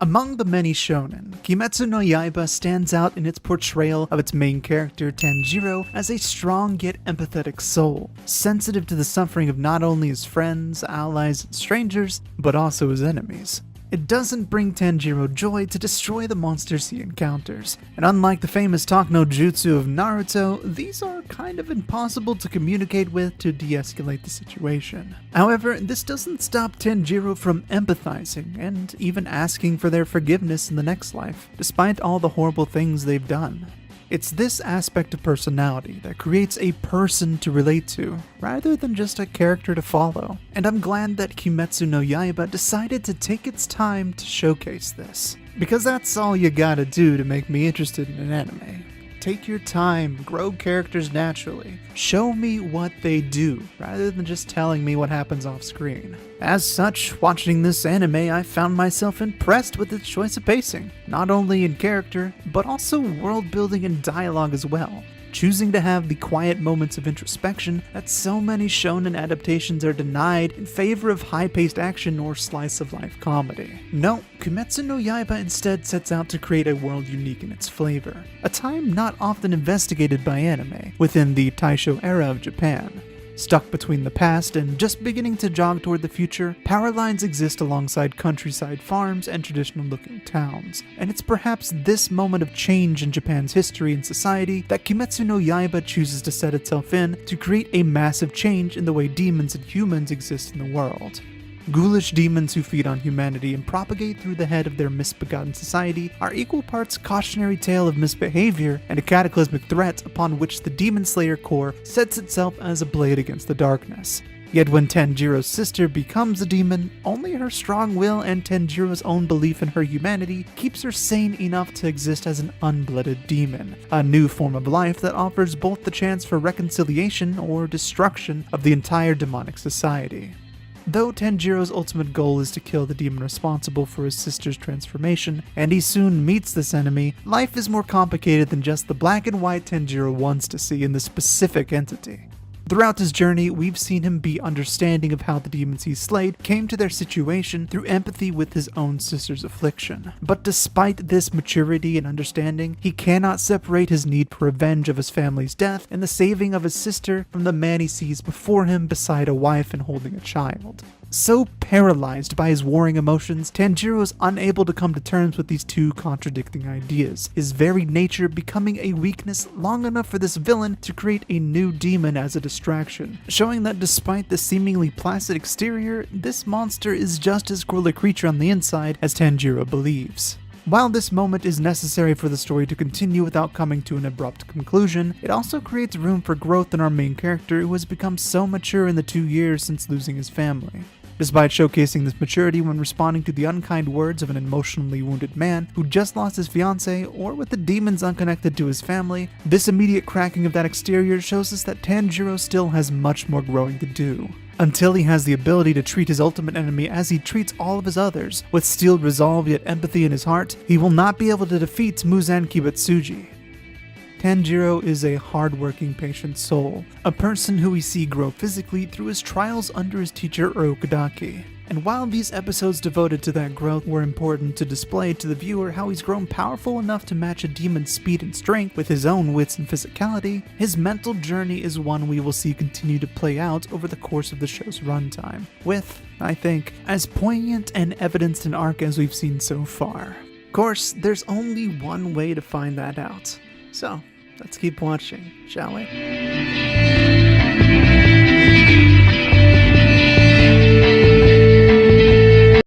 Among the many shonen, Kimetsu no Yaiba stands out in its portrayal of its main character Tanjiro as a strong yet empathetic soul, sensitive to the suffering of not only his friends, allies, and strangers, but also his enemies. It doesn't bring Tanjiro joy to destroy the monsters he encounters, and unlike the famous Talk no Jutsu of Naruto, these are kind of impossible to communicate with to de-escalate the situation. However, this doesn't stop Tanjiro from empathizing and even asking for their forgiveness in the next life, despite all the horrible things they've done. It's this aspect of personality that creates a person to relate to, rather than just a character to follow. And I'm glad that Kimetsu no Yaiba decided to take its time to showcase this. Because that's all you gotta do to make me interested in an anime. Take your time, grow characters naturally. Show me what they do, rather than just telling me what happens off screen. As such, watching this anime, I found myself impressed with its choice of pacing, not only in character, but also world building and dialogue as well, choosing to have the quiet moments of introspection that so many shonen adaptations are denied in favor of high-paced action or slice-of-life comedy. No, Kimetsu no Yaiba instead sets out to create a world unique in its flavor, a time not often investigated by anime within the Taisho era of Japan. Stuck between the past and just beginning to jog toward the future, power lines exist alongside countryside farms and traditional-looking towns, and it's perhaps this moment of change in Japan's history and society that Kimetsu no Yaiba chooses to set itself in to create a massive change in the way demons and humans exist in the world. Ghoulish demons who feed on humanity and propagate through the head of their misbegotten society are equal parts cautionary tale of misbehavior and a cataclysmic threat upon which the Demon Slayer Corps sets itself as a blade against the darkness. Yet when Tanjiro's sister becomes a demon, only her strong will and Tanjiro's own belief in her humanity keeps her sane enough to exist as an unblooded demon, a new form of life that offers both the chance for reconciliation or destruction of the entire demonic society. Though Tanjiro's ultimate goal is to kill the demon responsible for his sister's transformation, and he soon meets this enemy, life is more complicated than just the black and white Tanjiro wants to see in this specific entity. Throughout his journey, we've seen him be understanding of how the demons he slayed came to their situation through empathy with his own sister's affliction. But despite this maturity and understanding, he cannot separate his need for revenge of his family's death and the saving of his sister from the man he sees before him beside a wife and holding a child. So paralyzed by his warring emotions, Tanjiro is unable to come to terms with these two contradicting ideas, his very nature becoming a weakness long enough for this villain to create a new demon as a distraction, showing that despite the seemingly placid exterior, this monster is just as cruel a creature on the inside as Tanjiro believes. While this moment is necessary for the story to continue without coming to an abrupt conclusion, it also creates room for growth in our main character who has become so mature in the 2 years since losing his family. Despite showcasing this maturity when responding to the unkind words of an emotionally wounded man who just lost his fiancée, or with the demons unconnected to his family, this immediate cracking of that exterior shows us that Tanjiro still has much more growing to do. Until he has the ability to treat his ultimate enemy as he treats all of his others, with steeled resolve yet empathy in his heart, he will not be able to defeat Muzan Kibutsuji. Tanjiro is a hard-working, patient soul, a person who we see grow physically through his trials under his teacher Urokadaki. And while these episodes devoted to that growth were important to display to the viewer how he's grown powerful enough to match a demon's speed and strength with his own wits and physicality, his mental journey is one we will see continue to play out over the course of the show's runtime, with, I think, as poignant and evidenced an arc as we've seen so far. Of course, there's only one way to find that out. So, let's keep watching, shall we?